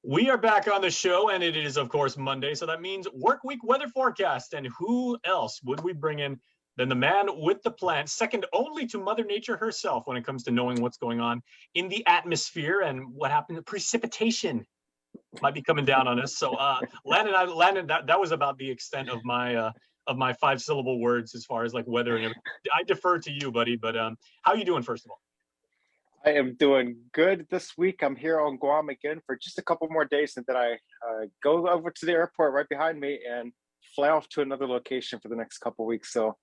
We are back on the show, and it is, of course, Monday. So that means work week weather forecast. And who else would we bring in than the man with the plan, second only to Mother Nature herself when it comes to knowing what's going on in the atmosphere and what happened. Precipitation might be coming down on us. So, Landon, that was about the extent of my 5-syllable words as far as like weather and everything. I defer to you, buddy. But how are you doing, first of all? I am doing good this week. I'm here on Guam again for just a couple more days, and then I go over to the airport right behind me and fly off to another location for the next couple weeks. So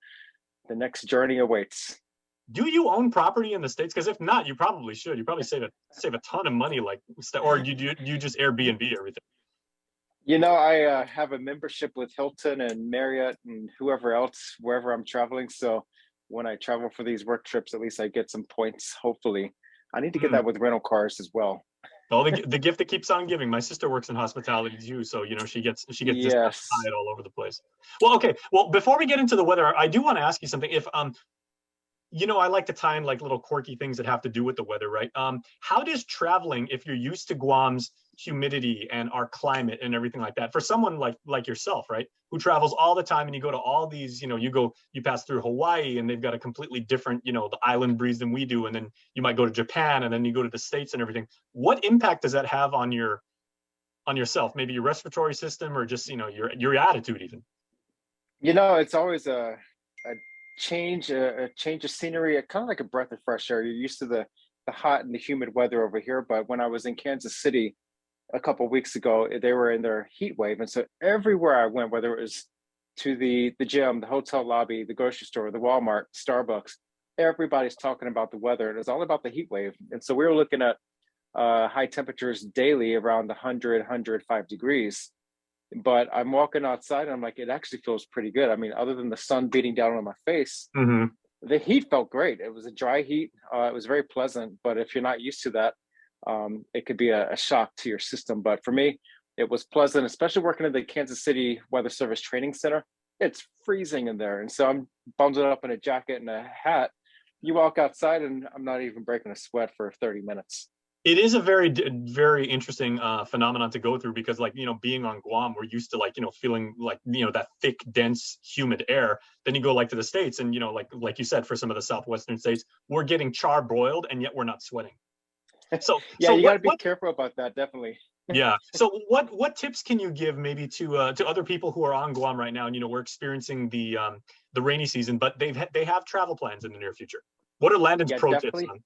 the next journey awaits. Do you own property in the States? Because if not, you probably should. You probably save a ton of money, or you just Airbnb everything. You know, I have a membership with Hilton and Marriott and whoever else wherever I'm traveling. So when I travel for these work trips, at least I get some points. Hopefully, I need to get that with rental cars as well. Well, the gift that keeps on giving. My sister works in hospitality too, so she gets discounts all over the place. Well, okay. Well, before we get into the weather, I do want to ask you something. If I like to time like little quirky things that have to do with the weather, right? How does traveling, if you're used to Guam's humidity and our climate and everything like that, for someone like yourself, right, who travels all the time and you go to all these, you pass through Hawaii and they've got a completely different, the island breeze than we do, and then you might go to Japan and then you go to the States and everything. What impact does that have on yourself? Maybe your respiratory system or just your attitude even? It's always a change of scenery, kind of like a breath of fresh air. You're used to the hot and the humid weather over here, but when I was in Kansas City a couple of weeks ago, they were in their heat wave, and so everywhere I went, whether it was to the gym, the hotel lobby, the grocery store, the Walmart, Starbucks, everybody's talking about the weather, and it's all about the heat wave. And so we were looking at high temperatures daily around 105 degrees. But I'm walking outside and I'm like, it actually feels pretty good. I mean, other than the sun beating down on my face, the heat felt great. It was a dry heat. It was very pleasant. But if you're not used to that, it could be a shock to your system. But for me, it was pleasant, especially working at the Kansas City Weather Service Training Center. It's freezing in there. And so I'm bundled up in a jacket and a hat. You walk outside and I'm not even breaking a sweat for 30 minutes. It is a very, very interesting phenomenon to go through because, being on Guam, we're used to feeling that thick, dense, humid air. Then you go to the States, and like you said, for some of the southwestern states, we're getting char-broiled, and yet we're not sweating. So yeah, you got to be careful about that, definitely. Yeah. So what tips can you give maybe to other people who are on Guam right now? And we're experiencing the rainy season, but they have travel plans in the near future. What are Landon's pro tips on?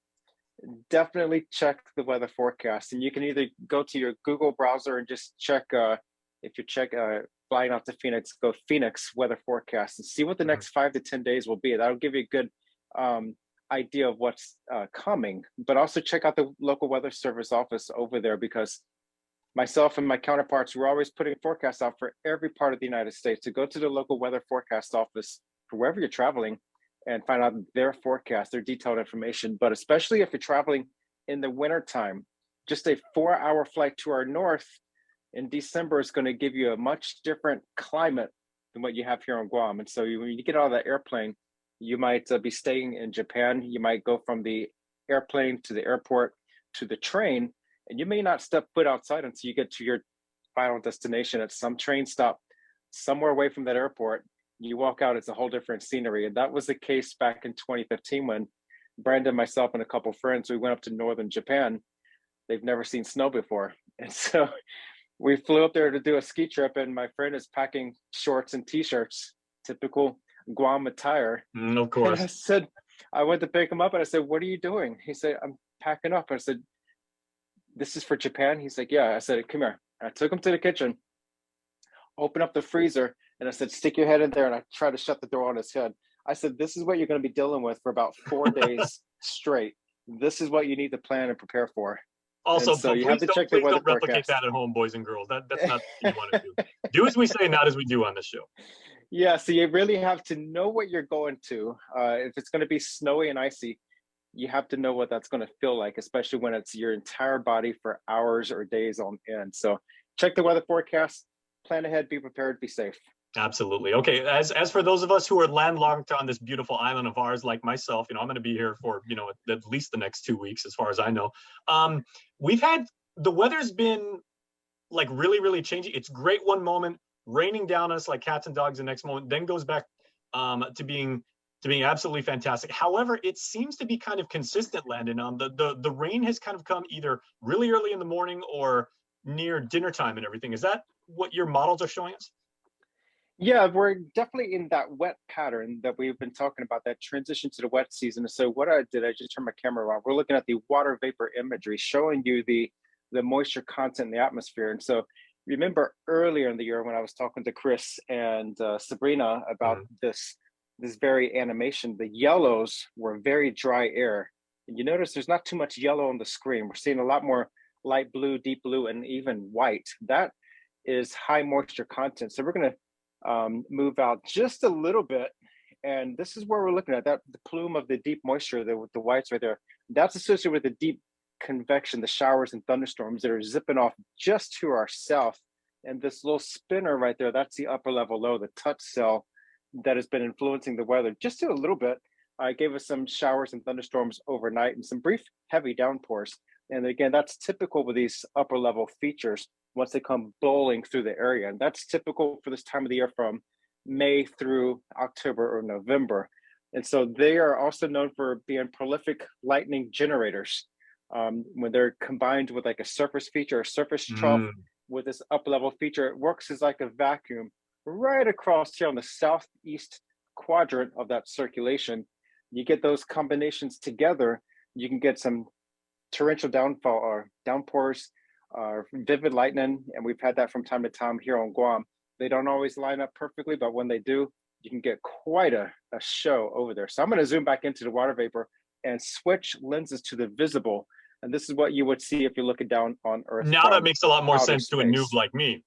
Definitely check the weather forecast, and you can either go to your Google browser and just check if you check flying out to Phoenix, go Phoenix weather forecast and see what the next 5 to 10 days will be. That'll give you a good idea of what's coming. But also check out the local weather service office over there, because myself and my counterparts, we're always putting forecasts out for every part of the United States. So go to the local weather forecast office for wherever you're traveling and find out their forecast, their detailed information. But especially if you're traveling in the wintertime, just a 4-hour flight to our north in December is going to give you a much different climate than what you have here on Guam. And so when you get out of that airplane, you might be staying in Japan. You might go from the airplane to the airport to the train, and you may not step foot outside until you get to your final destination at some train stop somewhere away from that airport. You walk out, it's a whole different scenery. And that was the case back in 2015 when Brandon, myself, and a couple of friends, we went up to northern Japan. They've never seen snow before. And so we flew up there to do a ski trip, and my friend is packing shorts and t-shirts, typical Guam attire. Of course. And I went to pick him up and I said, what are you doing? He said, I'm packing up. I said, this is for Japan? He's like, yeah. I said, come here. And I took him to the kitchen, opened up the freezer, and I said, stick your head in there. And I tried to shut the door on his head. I said, this is what you're going to be dealing with for about 4 days straight. This is what you need to plan and prepare for. Also, so you have to check the weather don't replicate that at home, boys and girls. That's not what you want to do. Do as we say, not as we do on this show. Yeah, so you really have to know what you're going to. If it's going to be snowy and icy, you have to know what that's going to feel like, especially when it's your entire body for hours or days on end. So check the weather forecast, plan ahead, be prepared, be safe. Absolutely. Okay. As for those of us who are landlocked on this beautiful island of ours, like myself, I'm going to be here for, at least the next 2 weeks, as far as I know. The weather's been like really, really changing. It's great one moment, raining down on us like cats and dogs the next moment, then goes back to being absolutely fantastic. However, it seems to be kind of consistent, Landon. The rain has kind of come either really early in the morning or near dinner time and everything. Is that what your models are showing us? Yeah, we're definitely in that wet pattern that we've been talking about, that transition to the wet season. So what I did, I just turned my camera around. We're looking at the water vapor imagery, showing you the moisture content in the atmosphere. And so remember earlier in the year when I was talking to Chris and Sabrina about this very animation, the yellows were very dry air. And you notice there's not too much yellow on the screen. We're seeing a lot more light blue, deep blue, and even white. That is high moisture content. So we're going to move out just a little bit, and this is where we're looking at that the plume of the deep moisture, the whites right there. That's associated with the deep convection, the showers and thunderstorms that are zipping off just to our south. And this little spinner right there, that's the upper level low, the touch cell that has been influencing the weather just a little bit. Gave us some showers and thunderstorms overnight and some brief heavy downpours. And again, that's typical with these upper level features once they come bowling through the area. And that's typical for this time of the year from May through October or November. And so they are also known for being prolific lightning generators. When they're combined with like a surface feature, a surface trough with this up level feature, it works as like a vacuum right across here on the southeast quadrant of that circulation. You get those combinations together, you can get some torrential downfall or downpours, vivid lightning, and we've had that from time to time here on Guam. They don't always line up perfectly, but when they do, you can get quite a show over there. So I'm going to zoom back into the water vapor and switch lenses to the visible. And this is what you would see if you're looking down on Earth. Now that makes a lot more sense to a noob like me.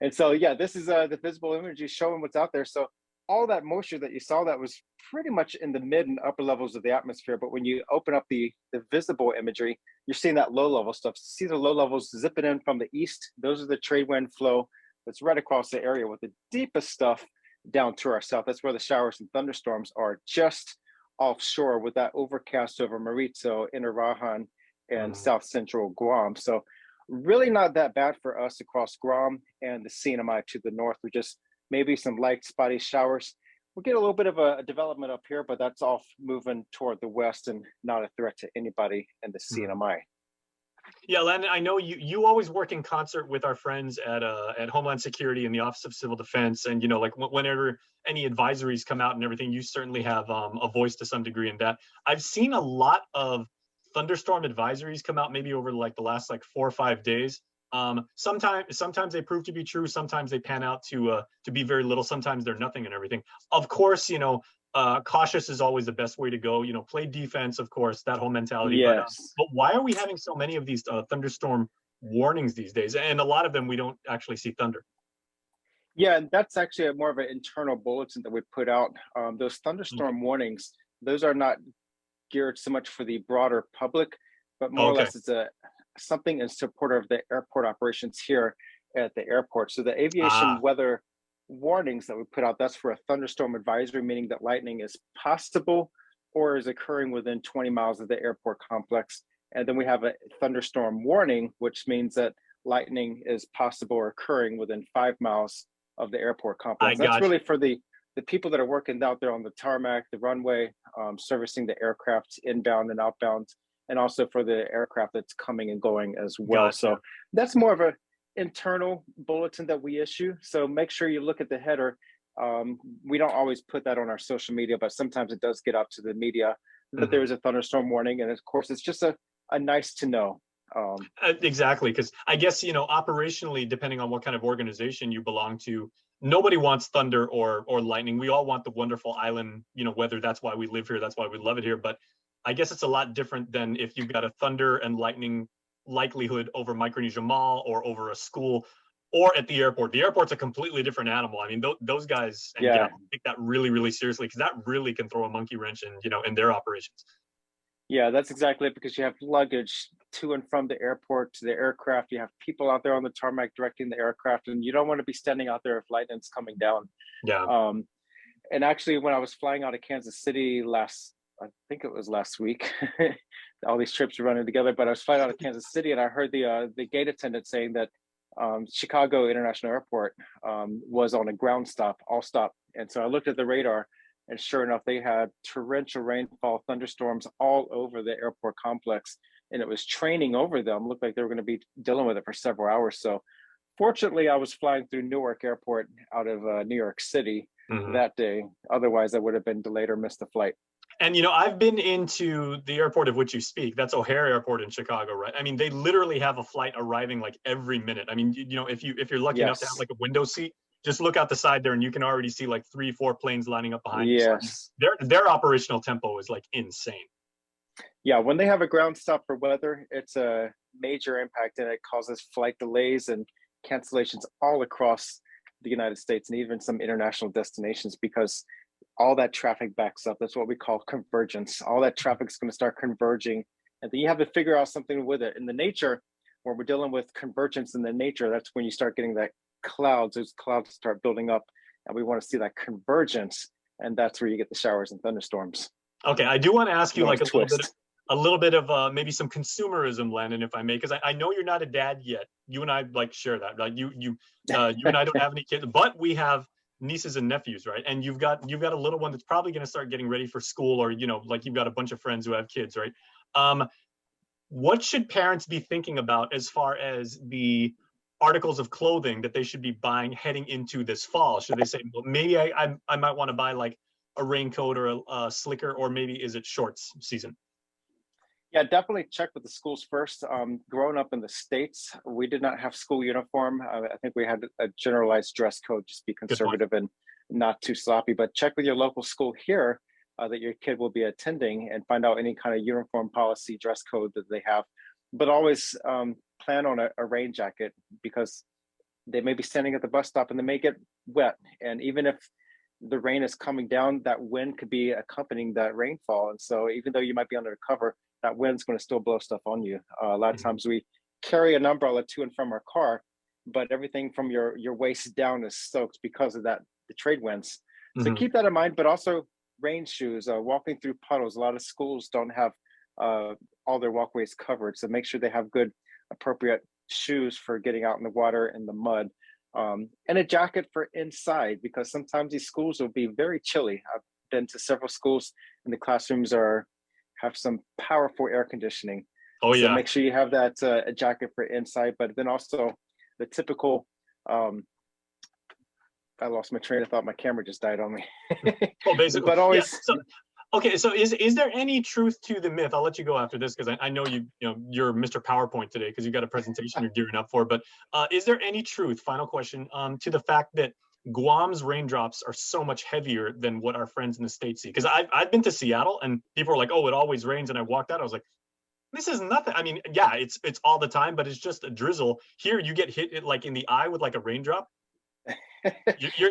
And so, yeah, this is the visible image showing what's out there. So all that moisture that you saw, that was pretty much in the mid and upper levels of the atmosphere. But when you open up the visible imagery, you're seeing that low level stuff. See the low levels zipping in from the east. Those are the trade wind flow that's right across the area, with the deepest stuff down to our south. That's where the showers and thunderstorms are, just offshore with that overcast over Mauricio, Inarajan, and south central Guam. So really not that bad for us across Guam and the CNMI to the north. We just maybe some light spotty showers. We'll get a little bit of a development up here, but that's all moving toward the west and not a threat to anybody in the CNMI. Yeah, Landon, I know you always work in concert with our friends at Homeland Security and the Office of Civil Defense, and you know, like whenever any advisories come out and everything, you certainly have a voice to some degree in that. I've seen a lot of thunderstorm advisories come out maybe over like the last like 4 or 5 days. Sometimes they prove to be true, sometimes they pan out to be very little, sometimes they're nothing and everything. Of course, you know, cautious is always the best way to go. You know, play defense, of course, that whole mentality. Yes. But why are we having so many of these thunderstorm warnings these days? And a lot of them we don't actually see thunder. Yeah, and that's actually more of an internal bulletin that we put out. Those thunderstorm warnings, those are not geared so much for the broader public, but more or less it's something in support of the airport operations here at the airport. So the aviation weather warnings that we put out, that's for a thunderstorm advisory, meaning that lightning is possible or is occurring within 20 miles of the airport complex. And then we have a thunderstorm warning, which means that lightning is possible or occurring within 5 miles of the airport complex. That's really for the people that are working out there on the tarmac, the runway, servicing the aircraft inbound and outbound, and also for the aircraft that's coming and going as well. Gotcha. So that's more of a internal bulletin that we issue. So make sure you look at the header. We don't always put that on our social media, but sometimes it does get out to the media that there is a thunderstorm warning. And of course, it's just a nice to know. Exactly, because I guess, you know, operationally, depending on what kind of organization you belong to, nobody wants thunder or lightning. We all want the wonderful island, you know, weather. That's why we live here. That's why we love it here. But I guess it's a lot different than if you've got a thunder and lightning likelihood over Micronesia Mall or over a school or at the airport. The airport's a completely different animal. I mean, those guys take that really, really seriously, because that really can throw a monkey wrench in, you know, in their operations. Yeah, that's exactly it, because you have luggage to and from the airport to the aircraft. You have people out there on the tarmac directing the aircraft, and you don't want to be standing out there if lightning's coming down. Yeah. And actually, when I was flying out of Kansas City I think it was last week, all these trips are running together, but I was flying out of Kansas City and I heard the gate attendant saying that Chicago International Airport was on a ground stop, all stop. And so I looked at the radar, and sure enough, they had torrential rainfall, thunderstorms all over the airport complex, and it was training over them. Looked like they were going to be dealing with it for several hours. So fortunately, I was flying through Newark Airport out of New York City that day. Otherwise, I would have been delayed or missed the flight. And, you know, I've been into the airport of which you speak. That's O'Hare Airport in Chicago, right? I mean, they literally have a flight arriving like every minute. I mean, you know, if you're lucky enough to have like a window seat, just look out the side there and you can already see like 3-4 planes lining up behind you. So their operational tempo is like insane. Yeah, when they have a ground stop for weather, it's a major impact, and it causes flight delays and cancellations all across the United States and even some international destinations, because all that traffic backs up. That's what we call convergence. All that traffic is going to start converging, and then you have to figure out something with it. In the nature, when we're dealing with convergence in the nature, that's when you start getting that clouds. Those clouds start building up, and we want to see that convergence, and that's where you get the showers and thunderstorms. Okay, I do want to ask you like a little bit of maybe some consumerism, Landon, if I may, because I know you're not a dad yet. You and I like share that. Like you and I don't have any kids, but we have nieces and nephews, right? And you've got a little one that's probably going to start getting ready for school, or, you know, like you've got a bunch of friends who have kids, right? What should parents be thinking about as far as the articles of clothing that they should be buying heading into this fall? Should they say, well, maybe I might want to buy like a raincoat or a slicker, or maybe is it shorts season? Yeah, definitely check with the schools first. Growing up in the States, we did not have school uniform. I think we had a generalized dress code, just be conservative and not too sloppy. But check with your local school here that your kid will be attending, and find out any kind of uniform policy, dress code that they have. But always plan on a rain jacket, because they may be standing at the bus stop and they may get wet. And even if the rain is coming down, that wind could be accompanying that rainfall. And so even though you might be under cover, that wind's going to still blow stuff on you. A lot of times we carry an umbrella to and from our car, but everything from your waist down is soaked because of that, the trade winds. So keep that in mind, but also rain shoes, walking through puddles. A lot of schools don't have all their walkways covered. So make sure they have good, appropriate shoes for getting out in the water and the mud. And a jacket for inside, because sometimes these schools will be very chilly. I've been to several schools and the classrooms have some powerful air conditioning. Oh yeah. So make sure you have that a jacket for inside, but then also the typical, I lost my train of thought. My camera just died on me. Well, basically, but always. Yeah, okay, so is there any truth to the myth? I'll let you go after this, because I know you're Mr. PowerPoint today because you got a presentation you're gearing up for. But is there any truth, final question, to the fact that Guam's raindrops are so much heavier than what our friends in the States see? Because I've been to Seattle and people are like, oh, it always rains, and I walked out, I was like, this is nothing. I mean, yeah, it's all the time, but it's just a drizzle. Here you get hit like in the eye with like a raindrop. You're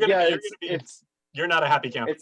not a happy camper.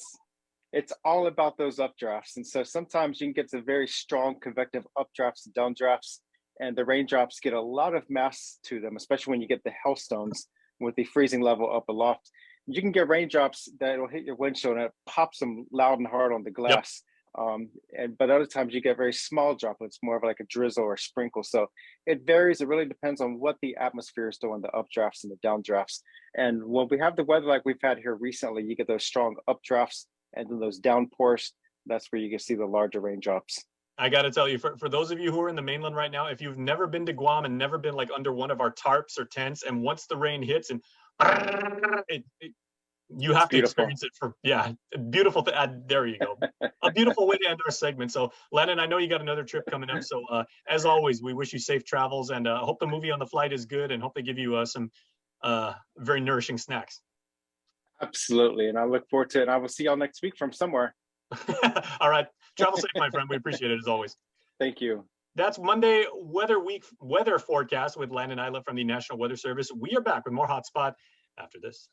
It's all about those updrafts. And so sometimes you can get to very strong convective updrafts and downdrafts, and the raindrops get a lot of mass to them, especially when you get the hailstones with the freezing level up aloft. You can get raindrops that will hit your windshield and it pops them loud and hard on the glass. But other times you get very small droplets, more of like a drizzle or sprinkle. So it varies. It really depends on what the atmosphere is doing, the updrafts and the downdrafts. And when we have the weather like we've had here recently, you get those strong updrafts and then those downpours. That's where you can see the larger raindrops. I got to tell you, for those of you who are in the mainland right now, if you've never been to Guam and never been like under one of our tarps or tents, and once the rain hits and you have to experience it beautiful. There you go. A beautiful way to end our segment. So Landon, I know you got another trip coming up. So as always, we wish you safe travels, and hope the movie on the flight is good, and hope they give you some very nourishing snacks. Absolutely. And I look forward to it. I will see y'all next week from somewhere. All right. Travel safe, my friend. We appreciate it as always. Thank you. That's Monday weather forecast with Landon Aydlett from the National Weather Service. We are back with more Hotspot after this.